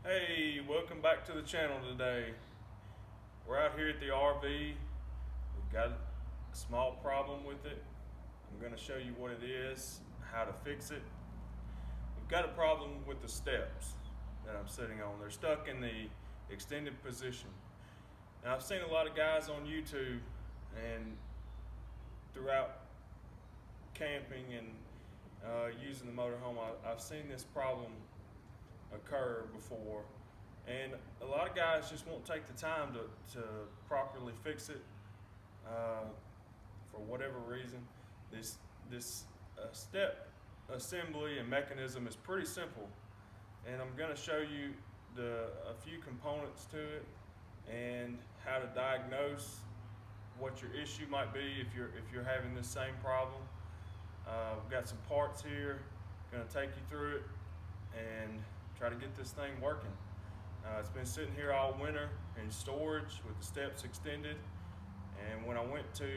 Hey, welcome back to the channel today. We're out here at the RV. We've got a small problem with it. I'm going to show you what it is, how to fix it. We've got a problem with the steps that I'm sitting on. They're stuck in the extended position. Now, I've seen a lot of guys on YouTube and throughout camping and using the motorhome, I've seen this problem occur before, and a lot of guys just won't take the time to properly fix it for whatever reason. This step assembly and mechanism is pretty simple, and I'm going to show you a few components to it and how to diagnose what your issue might be if you're having this same problem. We've got some parts here. Going to take you through it and try to get this thing working. It's been sitting here all winter in storage with the steps extended, and when I went to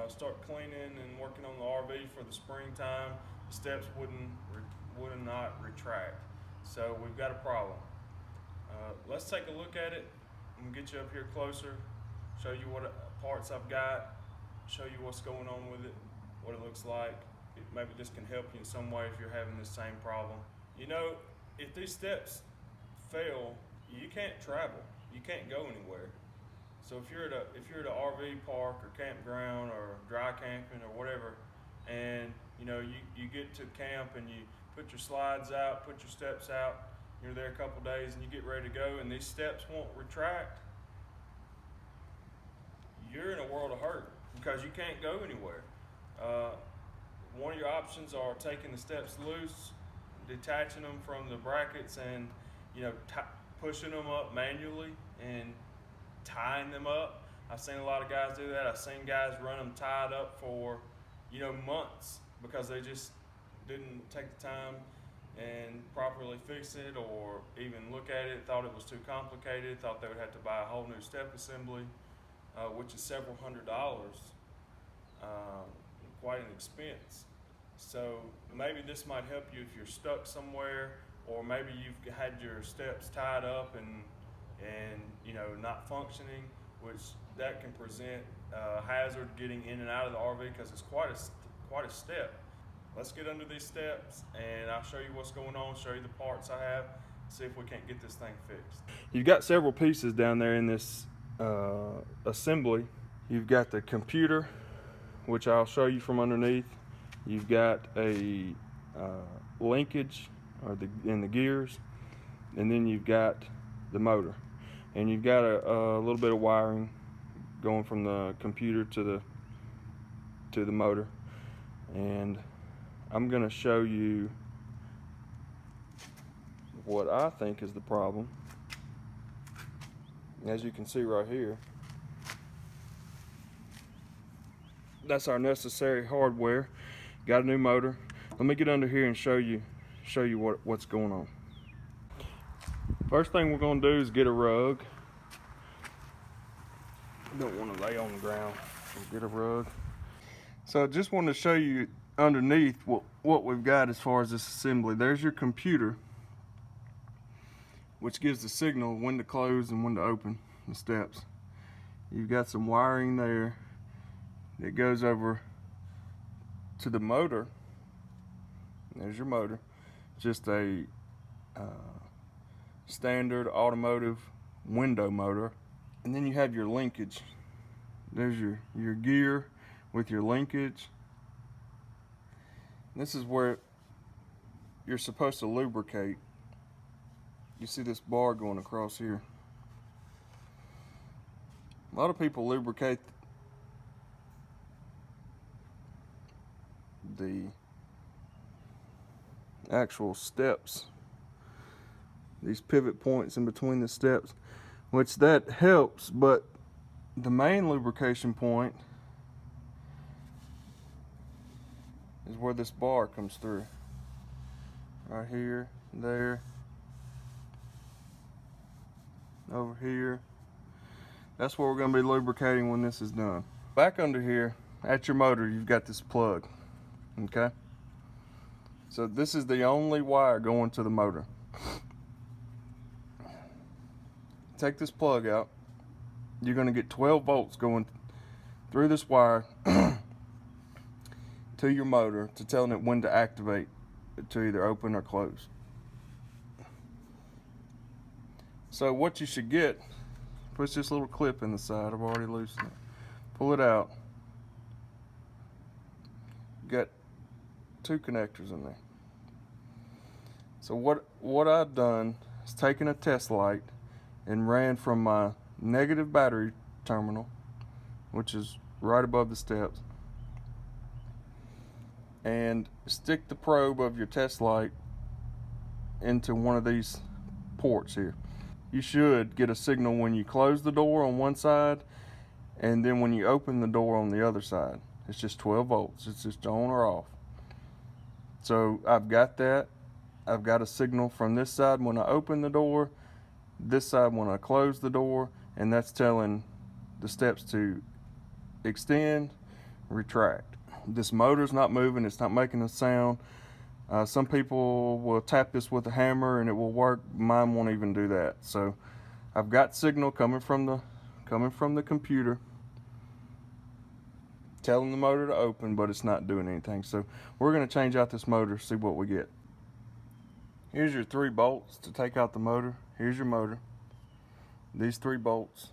start cleaning and working on the RV for the springtime, the steps would not retract. So we've got a problem. Let's take a look at it. I'm gonna get you up here closer, show you what parts I've got, show you what's going on with it, what it looks like. Maybe this can help you in some way if you're having the same problem. You know, if these steps fail, you can't travel. You can't go anywhere. So if you're at an RV park or campground or dry camping or whatever, and you get to camp and you put your slides out, put your steps out, you're there a couple days and you get ready to go, and these steps won't retract, you're in a world of hurt because you can't go anywhere. One of your options are taking the steps loose, detaching them from the brackets, and pushing them up manually and tying them up. I've seen a lot of guys do that. I've seen guys run them tied up for months because they just didn't take the time and properly fix it, or even look at it, thought it was too complicated, thought they would have to buy a whole new step assembly, which is several $100s. Quite an expense. So maybe this might help you if you're stuck somewhere, or maybe you've had your steps tied up and not functioning, which that can present a hazard getting in and out of the RV because it's quite a step. Let's get under these steps and I'll show you what's going on, show you the parts I have, see if we can't get this thing fixed. You've got several pieces down there in this assembly. You've got the computer, which I'll show you from underneath. You've got a linkage in the gears, and then you've got the motor, and you've got a little bit of wiring going from the computer to the motor. And I'm going to show you what I think is the problem. As you can see right here, that's our necessary hardware. Got a new motor. Let me get under here and show you what's going on. First thing we're going to do is get a rug. You don't want to lay on the ground. Get a rug. So I just wanted to show you underneath what we've got as far as this assembly. There's your computer, which gives the signal when to close and when to open the steps. You've got some wiring there that goes over to the motor. There's your motor. Just a standard automotive window motor. And then you have your linkage. There's your gear with your linkage. This is where you're supposed to lubricate. You see this bar going across here. A lot of people lubricate the actual steps, these pivot points in between the steps, which that helps, but the main lubrication point is where this bar comes through. Right here, there, over here. That's where we're going to be lubricating when this is done. Back under here, at your motor, you've got this plug, okay? So this is the only wire going to the motor. take this plug out. You're going to get 12 volts going through this wire to your motor to telling it when to activate to either open or close. So what you should get, push this little clip in the side. I've already loosened it. Pull it out. Got 2 connectors in there. So what I've done is taken a test light and ran from my negative battery terminal, which is right above the steps, and stick the probe of your test light into one of these ports here. You should get a signal when you close the door on one side and then when you open the door on the other side. It's just 12 volts. It's just on or off. So I've got that. I've got a signal from this side when I open the door, this side when I close the door, and that's telling the steps to extend, retract. This motor's not moving, it's not making a sound. Some people will tap this with a hammer and it will work. Mine won't even do that. So I've got signal coming from the computer telling the motor to open, but it's not doing anything. So we're going to change out this motor, see what we get. Here's your 3 bolts to take out the motor. Here's your motor. These 3 bolts,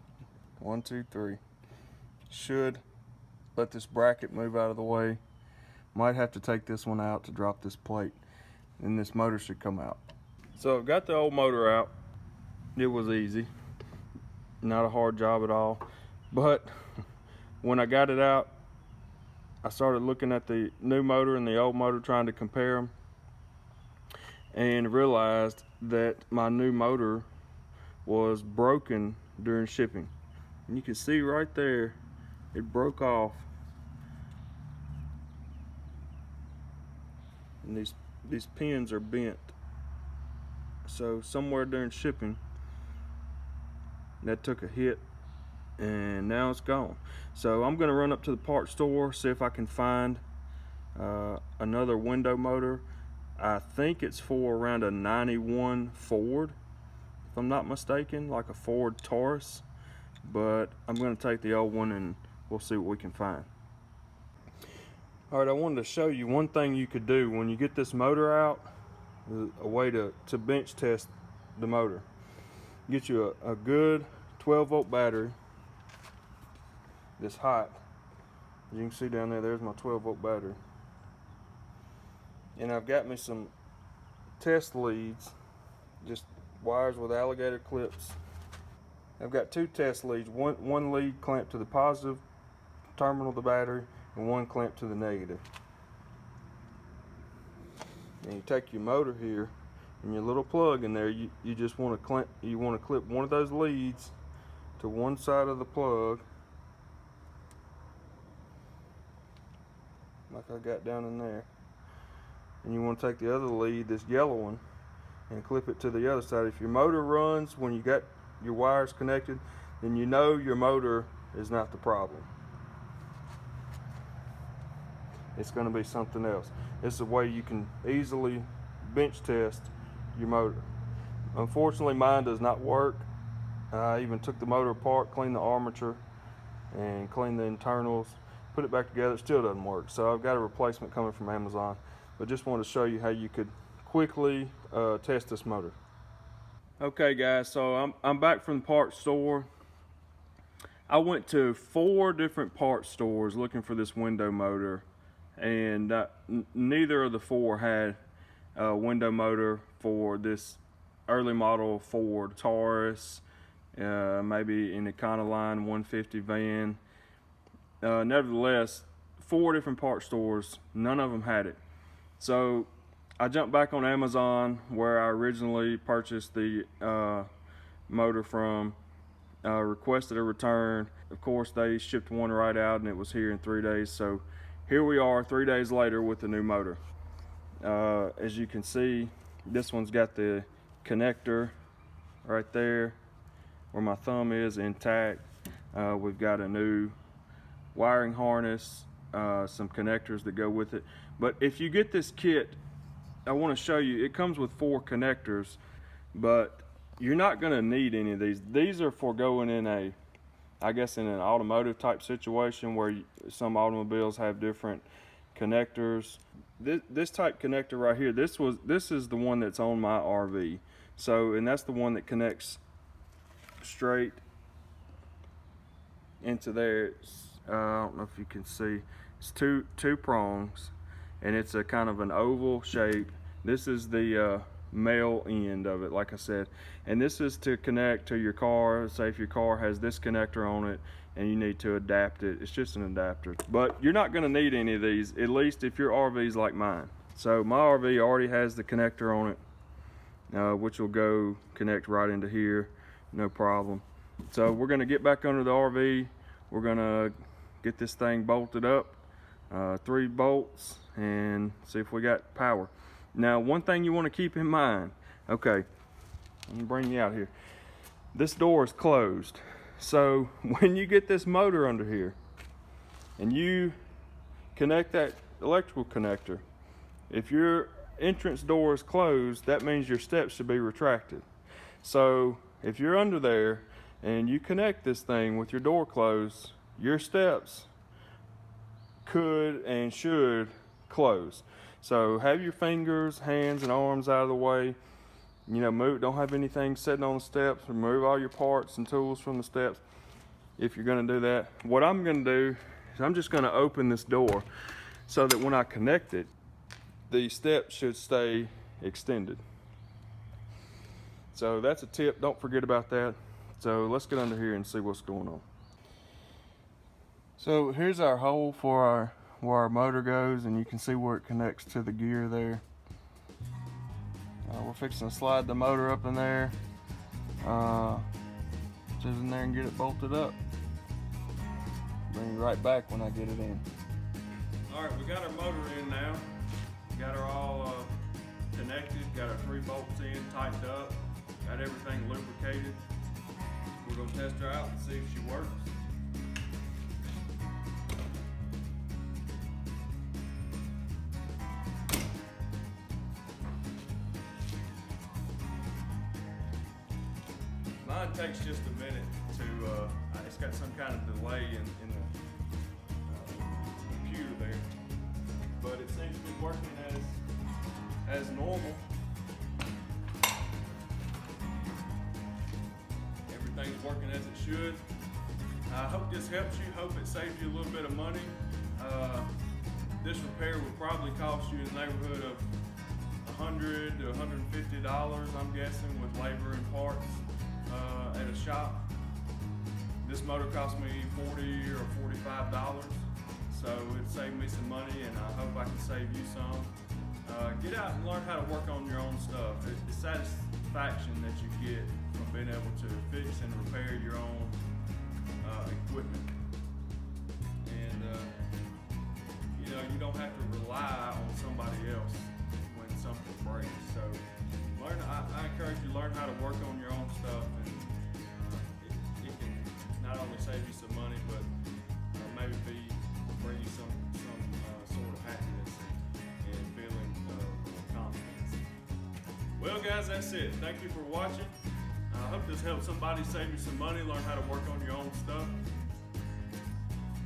1, 2, 3, should let this bracket move out of the way. Might have to take this one out to drop this plate, and this motor should come out. So I've got the old motor out. It was easy, not a hard job at all. But when I got it out, I started looking at the new motor and the old motor, trying to compare them, and realized that my new motor was broken during shipping. And you can see right there, it broke off. And these pins are bent. So somewhere during shipping, that took a hit, and now it's gone. So I'm gonna run up to the parts store, see if I can find another window motor. I think it's for around a 91 Ford, if I'm not mistaken, like a Ford Taurus. But I'm gonna take the old one and we'll see what we can find. All right, I wanted to show you one thing you could do when you get this motor out, a way to bench test the motor. Get you a good 12 volt battery, this hot. As you can see down there, there's my 12 volt battery. And I've got me some test leads, just wires with alligator clips. I've got 2 test leads, one lead clamped to the positive terminal of the battery and one clamped to the negative. And you take your motor here and your little plug in there, you just want to clip one of those leads to one side of the plug, like I got down in there. And you want to take the other lead, this yellow one, and clip it to the other side. If your motor runs when you got your wires connected, then you know your motor is not the problem. It's going to be something else. It's a way you can easily bench test your motor. Unfortunately, mine does not work. I even took the motor apart, cleaned the armature, and cleaned the internals, put it back together. It still doesn't work. So I've got a replacement coming from Amazon. But just wanted to show you how you could quickly test this motor. Okay guys, so I'm back from the parts store. I went to 4 different parts stores looking for this window motor, and neither of the 4 had a window motor for this early model Ford Taurus, maybe in the Econoline 150 van. Nevertheless, 4 different parts stores, none of them had it. So I jumped back on Amazon, where I originally purchased the motor from, requested a return. Of course, they shipped one right out and it was here in 3 days. So here we are 3 days later with the new motor. As you can see, this one's got the connector right there where my thumb is, intact. We've got a new wiring harness, some connectors that go with it. But if you get this kit, I want to show you, it comes with 4 connectors, but you're not going to need any of these. These are for going in I guess in an automotive type situation where some automobiles have different connectors. This type connector right here, this is the one that's on my RV. So, and that's the one that connects straight into there. I don't know if you can see. It's two prongs, and it's a kind of an oval shape. This is the male end of it, like I said, and this is to connect to your car. Say if your car has this connector on it and you need to adapt it, it's just an adapter. But you're not going to need any of these, at least if your RV is like mine. So my RV already has the connector on it, which will go connect right into here, no problem. So we're going to get back under the RV. We're going to get this thing bolted up, 3 bolts, and see if we got power. Now, one thing you want to keep in mind, okay, let me bring you out here. This door is closed. So when you get this motor under here and you connect that electrical connector, if your entrance door is closed, that means your steps should be retracted. So if you're under there and you connect this thing with your door closed, your steps could and should close. So have your fingers, hands, and arms out of the way. You know, don't have anything sitting on the steps. Remove all your parts and tools from the steps if you're going to do that. What I'm going to do is I'm just going to open this door so that when I connect it, the steps should stay extended. So that's a tip. Don't forget about that. So let's get under here and see what's going on. So here's our hole for where our motor goes, and you can see where it connects to the gear there. We're fixing to slide the motor up in there, just in there and get it bolted up. Bring it right back when I get it in. All right, we got our motor in now. Got her all connected, got our 3 bolts in, tightened up, got everything lubricated. We're gonna test her out and see if she works. Mine takes just a minute to, it's got some kind of delay in the computer there, but it seems to be working as normal. Everything's working as it should. I hope this helps you, hope it saves you a little bit of money. This repair would probably cost you in the neighborhood of $100 to $150, I'm guessing, with labor and parts. At a shop. This motor cost me $40 or $45, so it saved me some money, and I hope I can save you some. Get out and learn how to work on your own stuff. It's the satisfaction that you get from being able to fix and repair your own equipment. And you know, you don't have to rely on somebody else when something breaks. So I encourage you to learn how to work on your own stuff, and it can not only save you some money, but maybe bring you some sort of happiness and feeling of confidence. Well, guys, that's it. Thank you for watching. I hope this helped somebody save you some money, learn how to work on your own stuff.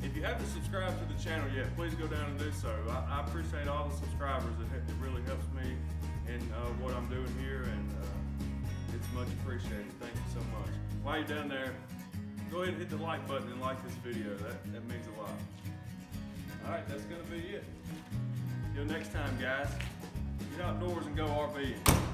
If you haven't subscribed to the channel yet, please go down and do so. I appreciate all the subscribers. It really helps me in what I'm doing here, and it's much appreciated. Thank you so much. While you're down there, go ahead and hit the like button and like this video. That means a lot. All right, that's gonna be it. Till next time, guys. Get outdoors and go RVing.